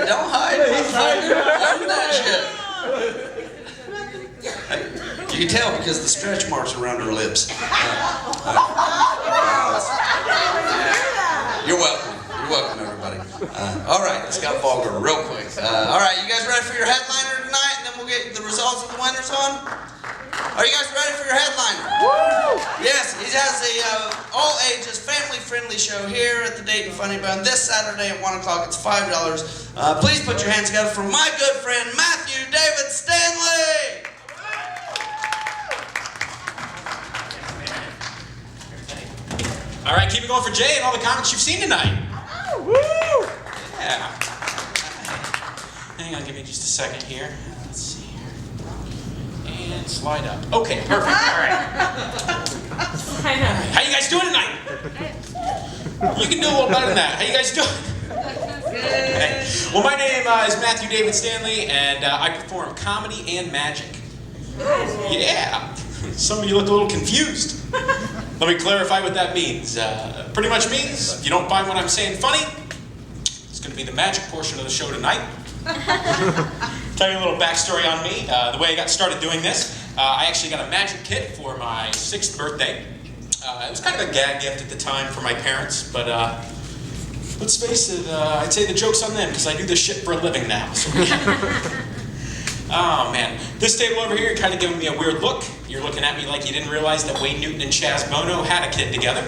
Don't hide, motherfucker. I'm that shit. You can tell because the stretch marks around her lips. You're welcome. You're welcome, everybody. All right, let's get vulgar real quick. All right, you guys ready for your headliner tonight? And then we'll get the results of the winners on. Are you guys ready for your headliner? Woo! Yes, he has a all-ages, family-friendly show here at the Dayton Funny Bone this Saturday at 1 o'clock. It's $5. Please put your hands together for my good friend, Matthew David Stanley! All right, keep it going for Jay and all the comics you've seen tonight. Woo! Yeah. Hang on, give me just a second here. Let's see here. And slide up. Okay, perfect. All right. How you guys doing tonight? You can do a little better than that. How you guys doing? Okay. Well, my name is Matthew David Stanley, and I perform comedy and magic. Yeah. Some of you look a little confused. Let me clarify what that means. Pretty much means if you don't find what I'm saying funny, it's going to be the magic portion of the show tonight. Tell you a little backstory on me. The way I got started doing this, I actually got a magic kit for my 6th birthday. It was kind of a gag gift at the time for my parents, but let's face it, I'd say the joke's on them because I do this shit for a living now. So, oh man, this table over here kind of giving me a weird look. You're looking at me like you didn't realize that Wayne Newton and Chaz Bono had a kid together.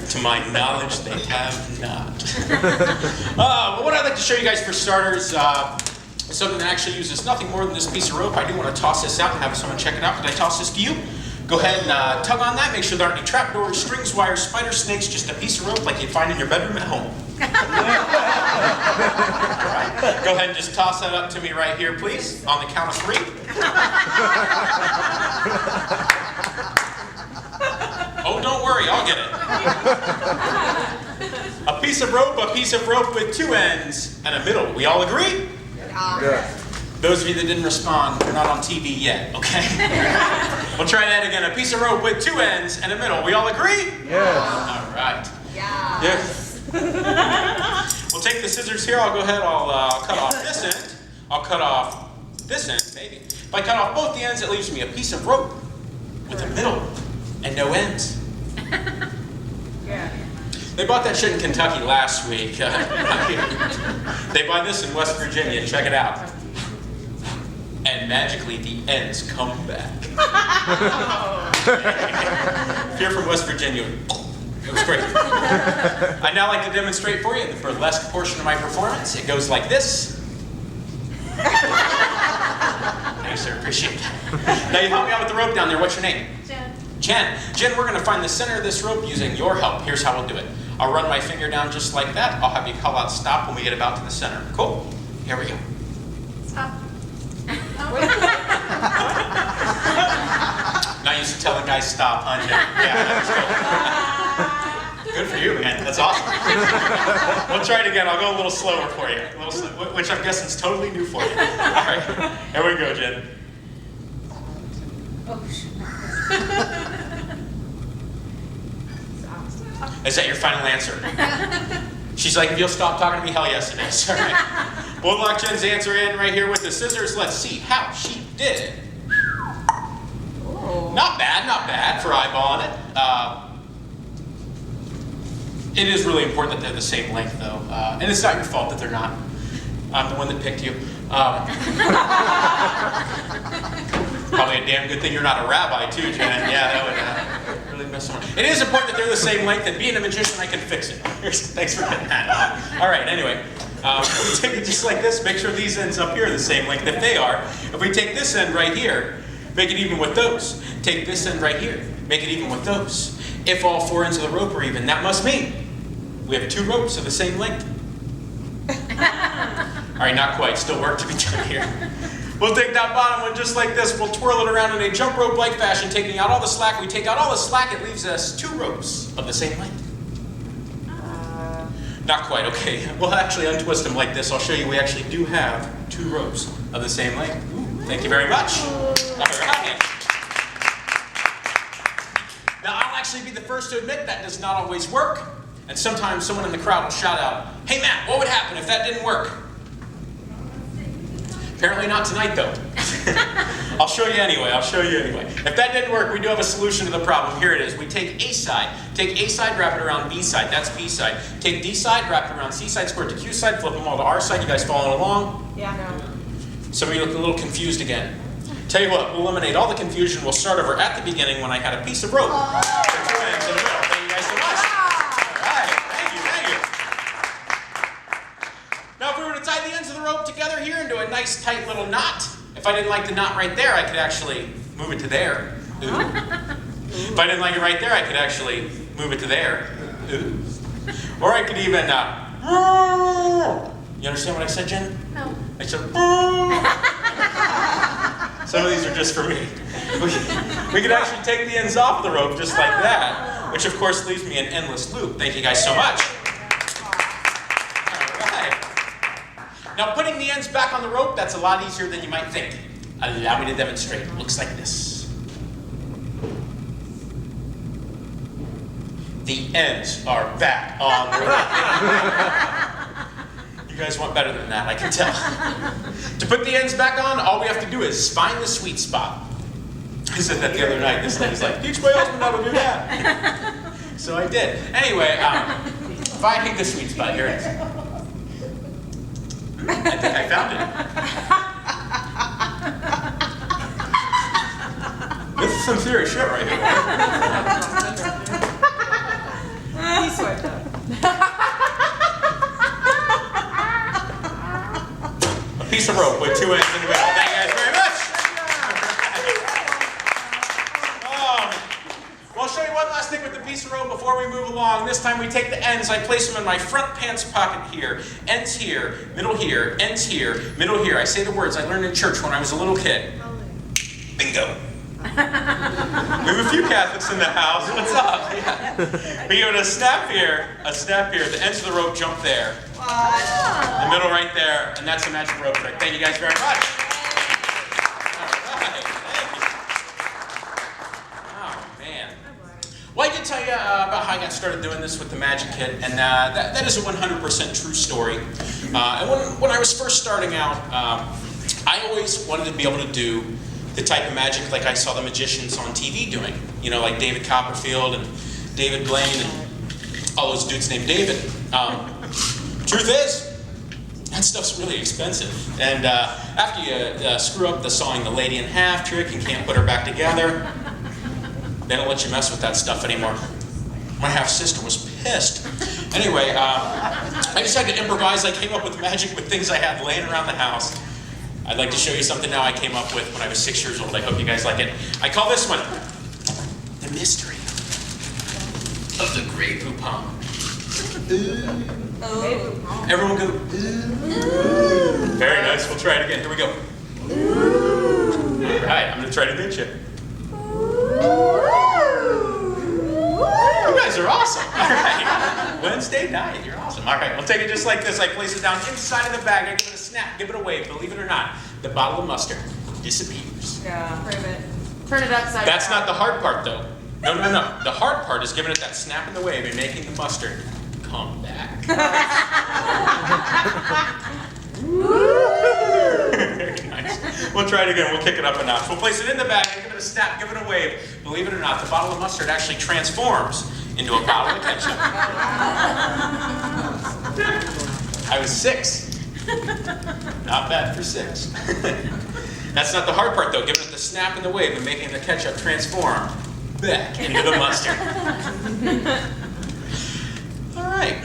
To my knowledge, they have not. Well, what I'd like to show you guys for starters, is something that actually uses nothing more than this piece of rope. I do want to toss this out and have someone check it out. Can I toss this to you? Go ahead and tug on that. Make sure there aren't any trapdoors, strings, wires, spider snakes, just a piece of rope like you'd find in your bedroom at home. Alright, go ahead and just toss that up to me right here, please, on the count of 3. Oh, don't worry, I'll get it. A piece of rope with 2 ends and a middle. We all agree? Yeah. Those of you that didn't respond, you're not on TV yet, okay? We'll try that again. A piece of rope with 2 ends and a middle. We all agree? Yes. All right. Yeah. Yes. We'll take the scissors here. I'll go ahead. I'll cut off this end. I'll cut off this end, maybe. If I cut off both the ends, it leaves me a piece of rope with a middle and no ends. Yeah. They bought that shit in Kentucky last week. They buy this in West Virginia. Check it out. And magically, the ends come back. If you're from West Virginia, it was great. I'd now like to demonstrate for you the burlesque portion of my performance. It goes like this. Thanks, sir. Appreciate it. Now, you help me out with the rope down there. What's your name? Jen. Jen, we're going to find the center of this rope using your help. Here's how we'll do it. I'll run my finger down just like that. I'll have you call out stop when we get about to the center. Cool? Here we go. Stop. Not used to telling guys stop, huh, Jen? Yeah, that's good. Good for you, man. That's awesome. We'll try it again. I'll go a little slower for you. Which I'm guessing is totally new for you. All right. Here we go, Jen. Oh, shit. Is that your final answer? She's like, if you'll stop talking to me, hell yes it is. All right. We'll lock Jen's answer in right here with the scissors. Let's see how she did. Oh. Not bad for eyeballing it. It is really important that they're the same length, though. And it's not your fault that they're not. I'm the one that picked you. Probably a damn good thing you're not a rabbi, too, Jen. Yeah, that would really mess them up. It is important that they're the same length, and being a magician, I can fix it. Thanks for getting that. All right, anyway. We take it just like this. Make sure these ends up here are the same length. If they are, if we take this end right here, make it even with those. Take this end right here, make it even with those. If all 4 ends of the rope are even, that must mean we have 2 ropes of the same length. All right, not quite. Still work to be done here. We'll take that bottom one just like this. We'll twirl it around in a jump rope-like fashion, taking out all the slack. We take out all the slack. It leaves us 2 ropes of the same length. Not quite, okay. We'll actually untwist them like this. I'll show you we actually do have 2 ropes of the same length. Thank you very much. All right. Now I'll actually actually be the first to admit that does not always work. And sometimes someone in the crowd will shout out, "Hey Matt, what would happen if that didn't work?" Apparently not tonight though. I'll show you anyway, If that didn't work, we do have a solution to the problem. Here it is. We take A side. Take A side, wrap it around B side. That's B side. Take D side, wrap it around C side, square it to Q side, flip them all to R side. You guys following along? Yeah. Some of you look a little confused again. Tell you what, we'll eliminate all the confusion. We'll start over at the beginning when I had a piece of rope. For 2 ends in the middle. Thank you guys so much. All right, thank you. Now if we were to tie the ends of the rope together here into a nice tight little knot, if I didn't like the knot right there, I could actually move it to there. Ooh. If I didn't like it right there, I could actually move it to there. Ooh. Or I could even, you understand what I said, Jen? No. I said, some of these are just for me. We could actually take the ends off the rope just like that, which of course leaves me an endless loop. Thank you guys so much. All right. Now putting the ends back on the rope, that's a lot easier than you might think. Allow me to demonstrate. It looks like this. The ends are back on the rope. You guys want better than that, I can tell. To put the ends back on, all we have to do is find the sweet spot. I said that the other night. This lady's like, teach my husband how to do that. So I did. Anyway, finding the sweet spot. Here it is. I think I found it. This is some serious shit right here. He swiped up. A piece of rope with 2 ends in the middle. Thank you guys very much. Well, I'll show you one last thing with the piece of rope before we move along. This time we take the ends, I place them in my front pants pocket here. Ends here, middle here, ends here, middle here. I say the words I learned in church when I was a little kid. Bingo. We have a few Catholics in the house. What's up? Yeah. We give it a snap here, the ends of the rope jump there. The middle right there, and that's a magic rope trick. Thank you guys very much. All right, thank you. Oh, man. Well, I did tell you about how I got started doing this with the Magic Kit, and that is a 100% true story. And when I was first starting out, I always wanted to be able to do the type of magic like I saw the magicians on TV doing. You know, like David Copperfield and David Blaine and all those dudes named David. Truth is, that stuff's really expensive. And after you screw up the sawing the lady in half trick and can't put her back together, they don't let you mess with that stuff anymore. My half-sister was pissed. Anyway, I decided to improvise. I came up with magic with things I had laying around the house. I'd like to show you something now I came up with when I was 6 years old. I hope you guys like it. I call this one The Mystery of the Grey Poupon. Oh. Everyone go, ooh. Very nice. We'll try it again. Here we go. All right, I'm going to try to get you. You guys are awesome. All right. Wednesday night, you're awesome. All right, we'll take it just like this. I place it down inside of the bag. I give it a snap, give it a wave. Believe it or not, the bottle of mustard disappears. Yeah. Prove it. Turn it upside That's down. not the hard part, though. No. The hard part is giving it that snap and the wave and making the mustard come back. Very nice. We'll try it again. We'll kick it up a notch. We'll place it in the bag and give it a snap, give it a wave. Believe it or not, the bottle of mustard actually transforms into a bottle of ketchup. I was 6. Not bad for 6. That's not the hard part, though. Giving it the snap and the wave and making the ketchup transform back into the mustard. All right.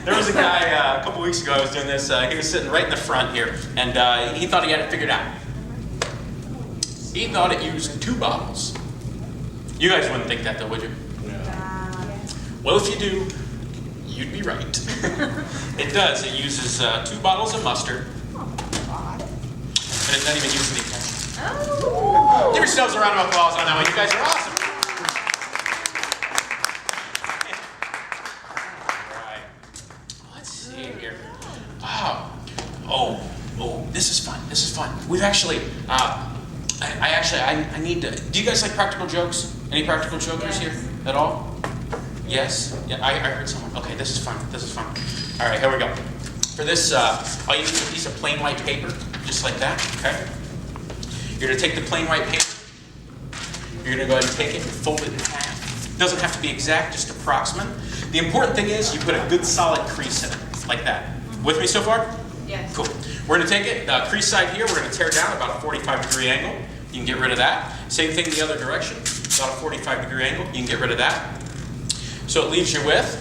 There was a guy a couple weeks ago, I was doing this, he was sitting right in the front here, and he thought he had it figured out. He thought it used 2 bottles. You guys wouldn't think that though, would you? No. Well, if you do, you'd be right. It does. It uses 2 bottles of mustard, and it doesn't even use any ketchup. Oh. Give yourselves a round of applause on that one. You guys are awesome. Oh, this is fun. We've actually, I need to, do you guys like practical jokes? Any practical jokers here at all? Yes? Yeah, I heard someone. Okay, this is fun. This is fun. All right, here we go. For this, all you need is a piece of plain white paper, just like that, okay? You're gonna take the plain white paper. You're gonna go ahead and take it and fold it in half. It doesn't have to be exact, just approximate. The important thing is you put a good solid crease in it, like that. With me so far? Yes. Cool. We're going to take it, the crease side here, we're going to tear down about a 45-degree angle. You can get rid of that. Same thing the other direction, about a 45-degree angle. You can get rid of that. So it leaves you with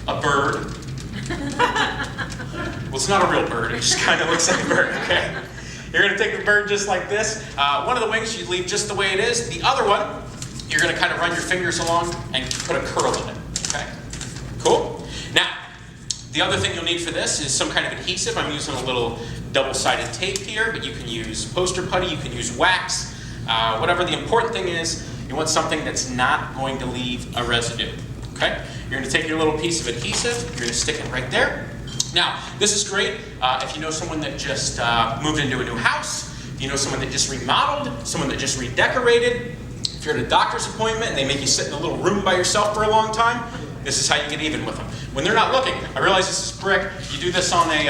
a bird. Well, it's not a real bird. It just kind of looks like a bird, okay? You're going to take the bird just like this. One of the wings you leave just the way it is. The other one, you're going to kind of run your fingers along and put a curl in it, okay? Cool? Now, the other thing you'll need for this is some kind of adhesive. I'm using a little double-sided tape here, but you can use poster putty, you can use wax, whatever. The important thing is you want something that's not going to leave a residue, okay? You're going to take your little piece of adhesive, you're going to stick it right there. Now, this is great if you know someone that just moved into a new house, if you know someone that just remodeled, someone that just redecorated, if you're at a doctor's appointment and they make you sit in a little room by yourself for a long time, this is how you get even with them. When they're not looking, I realize this is brick, you do this on a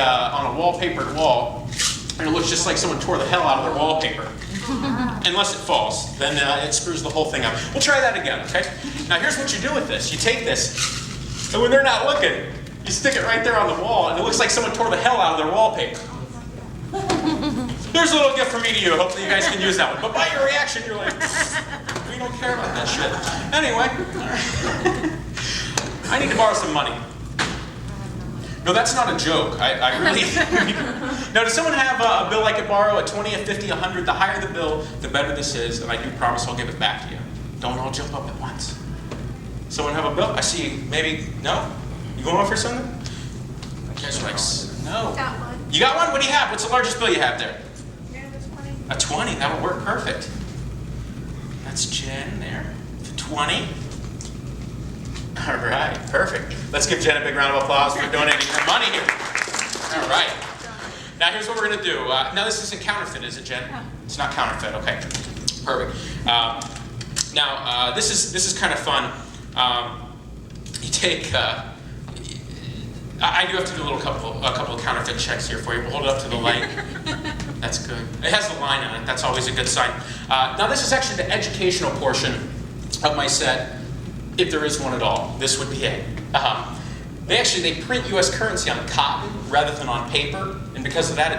wallpapered wall, and it looks just like someone tore the hell out of their wallpaper. Unless it falls, then it screws the whole thing up. We'll try that again, okay? Now here's what you do with this. You take this, and when they're not looking, you stick it right there on the wall, and it looks like someone tore the hell out of their wallpaper. There's a little gift from me to you. Hopefully you guys can use that one. But by your reaction, you're like, we don't care about that shit. Anyway, I need to borrow some money. No, that's not a joke. I really... Now, does someone have a bill I could borrow? A 20, a 50, a 100? The higher the bill, the better this is, and I do promise I'll give it back to you. Don't all jump up at once. Someone have a bill? I see you. Maybe... No? You going for something? You guys are like... No. Got one. You got one? What do you have? What's the largest bill you have there? Yeah, there's 20. A 20. That'll work perfect. That's Jen there. The 20. All right, perfect. Let's give Jen a big round of applause for donating her money here. All right. Now here's what we're gonna do. Now this isn't counterfeit, is it, Jen? It's not counterfeit. Okay, perfect. Now this is kind of fun. You take. I do have to do a couple of counterfeit checks here for you. We'll hold it up to the light. That's good. It has the line on it. That's always a good sign. Now this is actually the educational portion of my set. If there is one at all, this would be it. They print U.S. currency on cotton rather than on paper, and because of that,